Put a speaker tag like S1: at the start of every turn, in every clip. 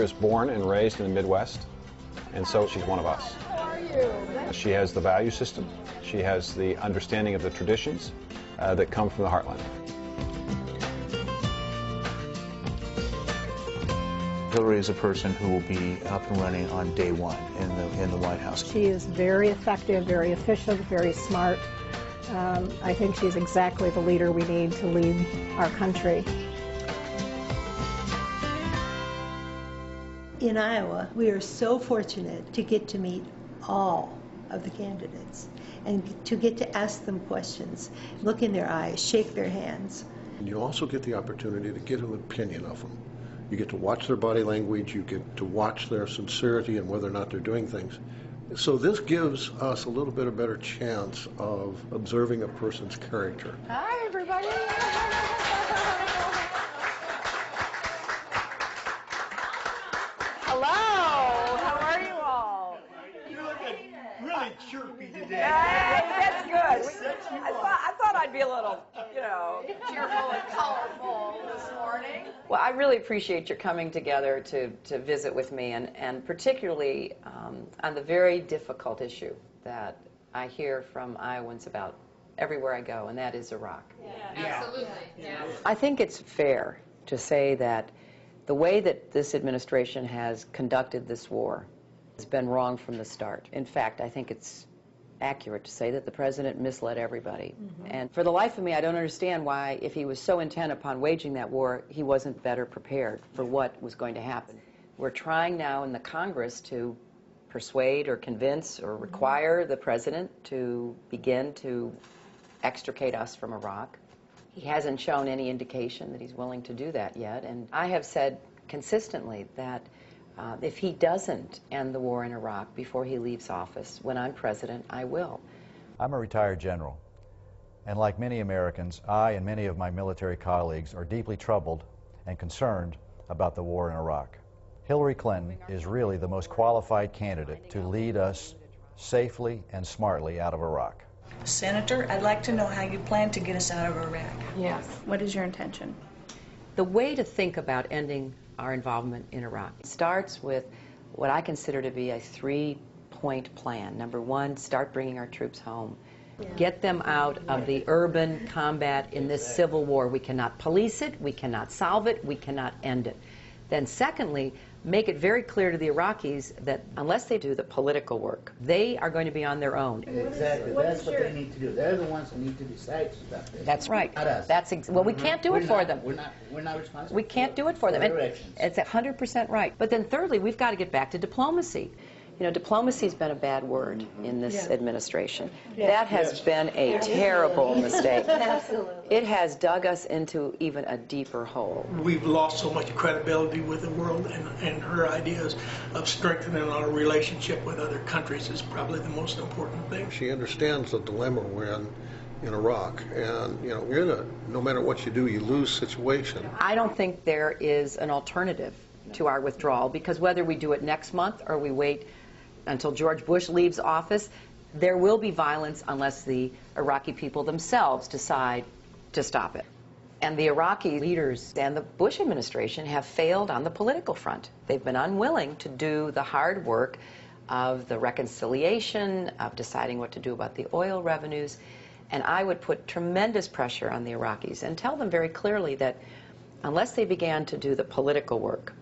S1: is born and raised in the Midwest, and so she's one of us.
S2: How are you?
S1: She has the value system. She has the understanding of the traditions that come from the heartland.
S3: Hillary is a person who will be up and running on day one in the White House.
S2: She is very effective, very efficient, very smart. I think she's exactly the leader we need to lead our country.
S4: In Iowa, we are so fortunate to get to meet all of the candidates and to get to ask them questions, look in their eyes, shake their hands.
S5: You also get the opportunity to get an opinion of them. You get to watch their body language, you get to watch their sincerity and whether or not they're doing things. So this gives us a little bit of better chance of observing a person's character.
S6: Hi, everybody. Hello. How are you all?
S7: You're looking really chirpy today.
S6: Hey, that's good. I thought I'd be a little, cheerful and colorful this morning. Well, I really appreciate your coming together to visit with me, and particularly on the very difficult issue that I hear from Iowans about everywhere I go, and that is Iraq.
S7: Yeah.
S6: Absolutely. Yeah. I think it's fair to say that the way that this administration has conducted this war has been wrong from the start. In fact, I think it's accurate to say that the president misled everybody. And for the life of me, I don't understand why, if he was so intent upon waging that war, he wasn't better prepared for what was going to happen. We're trying now in the Congress to persuade or convince or require the president to begin to extricate us from Iraq. He hasn't shown any indication that he's willing to do that yet. And I have said consistently that if he doesn't end the war in Iraq before he leaves office, when I'm president, I will.
S8: I'm a retired general, and like many Americans, I and many of my military colleagues are deeply troubled and concerned about the war in Iraq. Hillary Clinton is really the most qualified candidate to lead us safely and smartly out of Iraq.
S9: Senator, I'd like to know how you plan to get us out of Iraq.
S6: Yes.
S9: What is your intention?
S6: The way to think about ending our involvement in Iraq starts with what I consider to be a three-point plan. Number one, start bringing our troops home. Get them out of the urban combat in this civil war. We cannot police it, we cannot solve it, we cannot end it. Then secondly, make it very clear to the Iraqis that unless they do the political work, they are going to be on their own.
S10: Exactly. That's what they need to do. They're the ones who need to decide stuff.
S6: That's right.
S10: Not us.
S6: Well, we can't do it for them.
S10: We're not responsible.
S6: We can't do it for them.
S10: Directions.
S6: It's 100% right. But then thirdly, we've got to get back to diplomacy. Diplomacy's been a bad word in this administration. That has been a terrible mistake.
S4: Absolutely.
S6: It has dug us into even a deeper hole.
S7: We've lost so much credibility with the world, and her ideas of strengthening our relationship with other countries is probably the most important thing.
S5: She understands the dilemma we're in Iraq, and we're in a no matter what you do, you lose situation.
S6: I don't think there is an alternative to our withdrawal, because whether we do it next month or we wait until George Bush leaves office, there will be violence unless the Iraqi people themselves decide to stop it. And the Iraqi leaders and the Bush administration have failed on the political front. They've been unwilling to do the hard work of the reconciliation, of deciding what to do about the oil revenues. And I would put tremendous pressure on the Iraqis and tell them very clearly that unless they began to do the political work,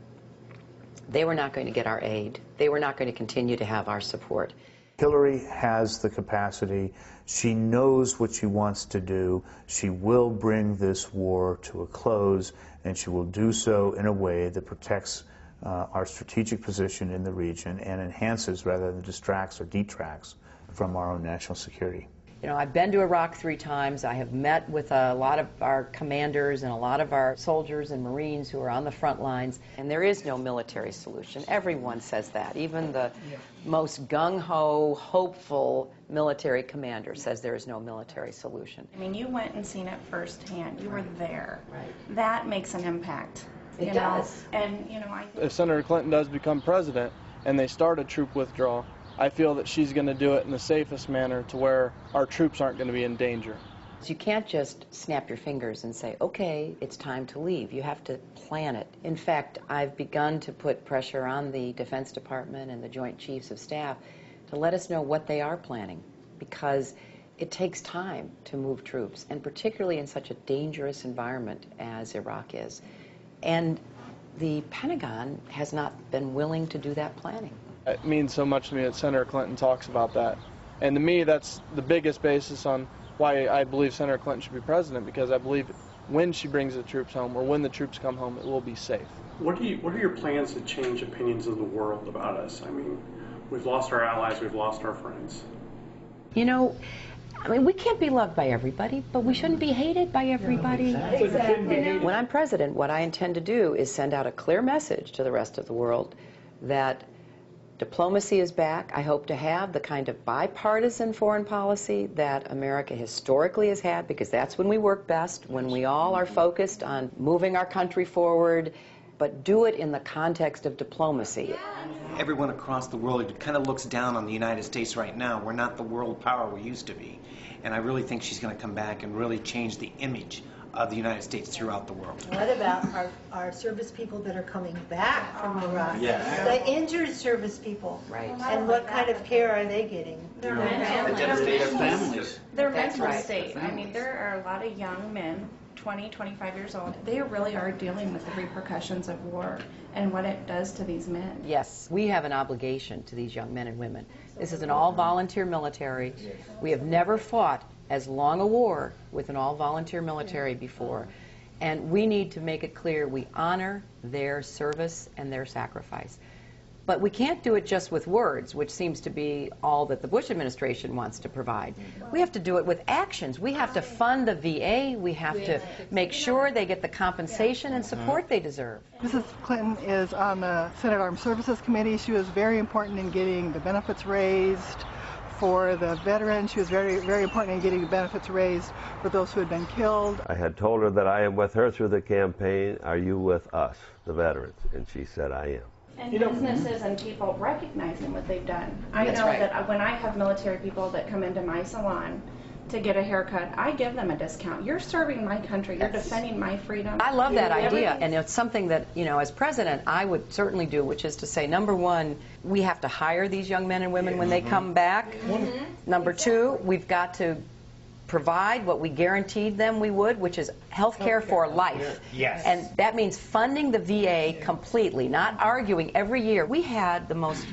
S6: they were not going to get our aid. They were not going to continue to have our support.
S3: Hillary has the capacity. She knows what she wants to do. She will bring this war to a close, and she will do so in a way that protects our strategic position in the region and enhances rather than distracts or detracts from our own national security.
S6: I've been to Iraq 3 times. I have met with a lot of our commanders and a lot of our soldiers and Marines who are on the front lines, and there is no military solution. Everyone says that. Even the most gung-ho, hopeful military commander says there is no military solution.
S9: I mean, you went and seen it firsthand. You were there.
S6: Right.
S9: That makes an impact.
S6: It does.
S9: And, I think
S11: if Senator Clinton does become president and they start a troop withdrawal, I feel that she's going to do it in the safest manner to where our troops aren't going to be in danger.
S6: You can't just snap your fingers and say, okay, it's time to leave. You have to plan it. In fact, I've begun to put pressure on the Defense Department and the Joint Chiefs of Staff to let us know what they are planning, because it takes time to move troops, and particularly in such a dangerous environment as Iraq is. And the Pentagon has not been willing to do that planning.
S11: It means so much to me that Senator Clinton talks about that. And to me, that's the biggest basis on why I believe Senator Clinton should be president, because I believe when she brings the troops home, or when the troops come home, it will be safe.
S12: What are your plans to change opinions of the world about us? I mean, we've lost our allies, we've lost our friends.
S6: You know, I mean, we can't be loved by everybody, but we shouldn't be hated by everybody.
S12: Exactly.
S6: When I'm president, what I intend to do is send out a clear message to the rest of the world that diplomacy is back. I hope to have the kind of bipartisan foreign policy that America historically has had, because that's when we work best, when we all are focused on moving our country forward, but do it in the context of diplomacy.
S13: Everyone across the world kind of looks down on the United States right now. We're not the world power we used to be. And I really think she's going to come back and really change the image of the United States throughout the world.
S4: What about our service people that are coming back from Iraq?
S13: Yes.
S4: The injured service people.
S6: Right.
S4: And what kind of care are they getting?
S10: Their families.
S14: Their
S6: That's
S14: mental
S6: right.
S14: state. I mean, there are a lot of young men, 20, 25 years old. They really are dealing with the repercussions of war and what it does to these men.
S6: Yes, we have an obligation to these young men and women. This is an all-volunteer military. We have never fought as long a war with an all-volunteer military before. And we need to make it clear we honor their service and their sacrifice. But we can't do it just with words, which seems to be all that the Bush administration wants to provide. We have to do it with actions. We have to fund the VA. We have to make sure they get the compensation and support they deserve.
S15: Mrs. Clinton is on the Senate Armed Services Committee. She was very important in getting the benefits raised for the veterans. She was very, very important in getting the benefits raised for those who had been killed.
S16: I had told her that I am with her through the campaign. Are you with us, the veterans? And she said, I am.
S14: And businesses and people recognizing what they've done. I know that when I have military people that come into my salon to get a haircut, I give them a discount. You're serving my country. You're defending my freedom.
S6: I love that idea, and it's something that, you know, as president, I would certainly do, which is to say, number one, we have to hire these young men and women when they come back. Number two, we've got to provide what we guaranteed them we would, which is health care for life.
S10: Yes.
S6: And that means funding the VA completely, not arguing every year. We had the most,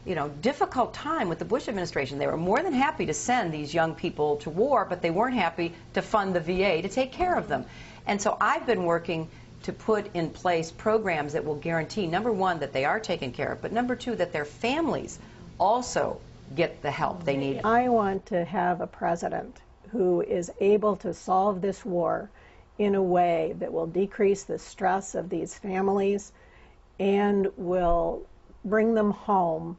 S6: you know, difficult time with the Bush administration. They were more than happy to send these young people to war, but they weren't happy to fund the VA to take care of them. And so I've been working to put in place programs that will guarantee, number one, that they are taken care of, but number two, that their families also get the help they need.
S2: I want to have a president who is able to solve this war in a way that will decrease the stress of these families and will bring them home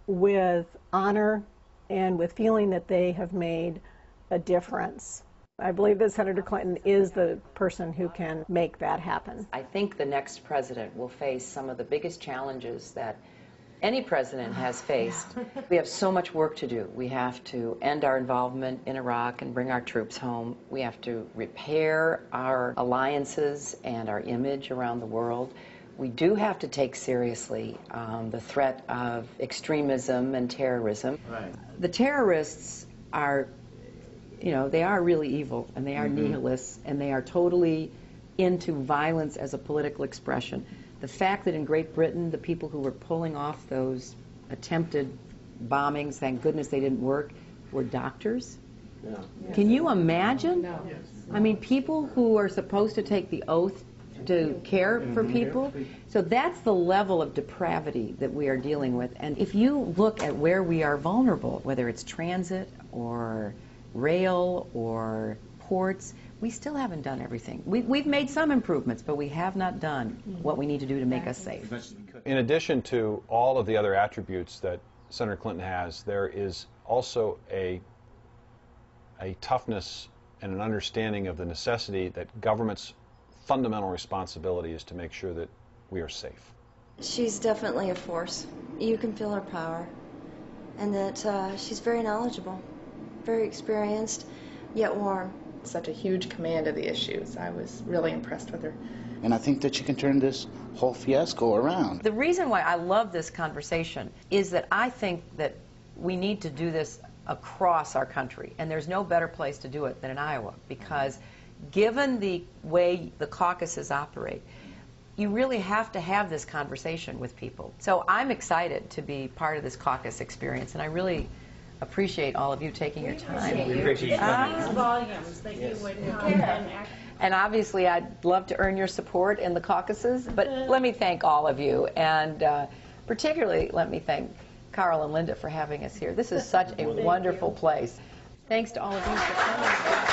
S2: with honor and with feeling that they have made a difference. I believe that Senator Clinton is the person who can make that happen.
S6: I think the next president will face some of the biggest challenges that any president has faced. We have so much work to do. We have to end our involvement in Iraq and bring our troops home. We have to repair our alliances and our image around the world. We do have to take seriously the threat of extremism and terrorism.
S10: Right.
S6: The terrorists are, you know, they are really evil, and they are nihilists, and they are totally into violence as a political expression. The fact that in Great Britain, the people who were pulling off those attempted bombings, thank goodness they didn't work, were doctors.
S10: Yeah.
S6: Can you imagine?
S14: No.
S6: I mean, people who are supposed to take the oath to care for people. So that's the level of depravity that we are dealing with. And if you look at where we are vulnerable, whether it's transit or rail or ports, we still haven't done everything. We've made some improvements, but we have not done what we need to do to make us safe.
S1: In addition to all of the other attributes that Senator Clinton has, there is also a toughness and an understanding of the necessity that government's fundamental responsibility is to make sure that we are safe.
S17: She's definitely a force. You can feel her power. And that she's very knowledgeable, very experienced, yet warm.
S18: such a huge command of the issues. I was really impressed with her.
S10: And I think that she can turn this whole fiasco around.
S6: The reason why I love this conversation is that I think that we need to do this across our country, and there's no better place to do it than in Iowa, because given the way the caucuses operate, you really have to have this conversation with people. So I'm excited to be part of this caucus experience, and I really appreciate all of you taking your time.
S14: We appreciate you coming. Volumes that you would come
S6: and obviously I'd love to earn your support in the caucuses, but let me thank all of you, and particularly let me thank Carl and Linda for having us here. This is such a wonderful place. Thanks to all of you for coming.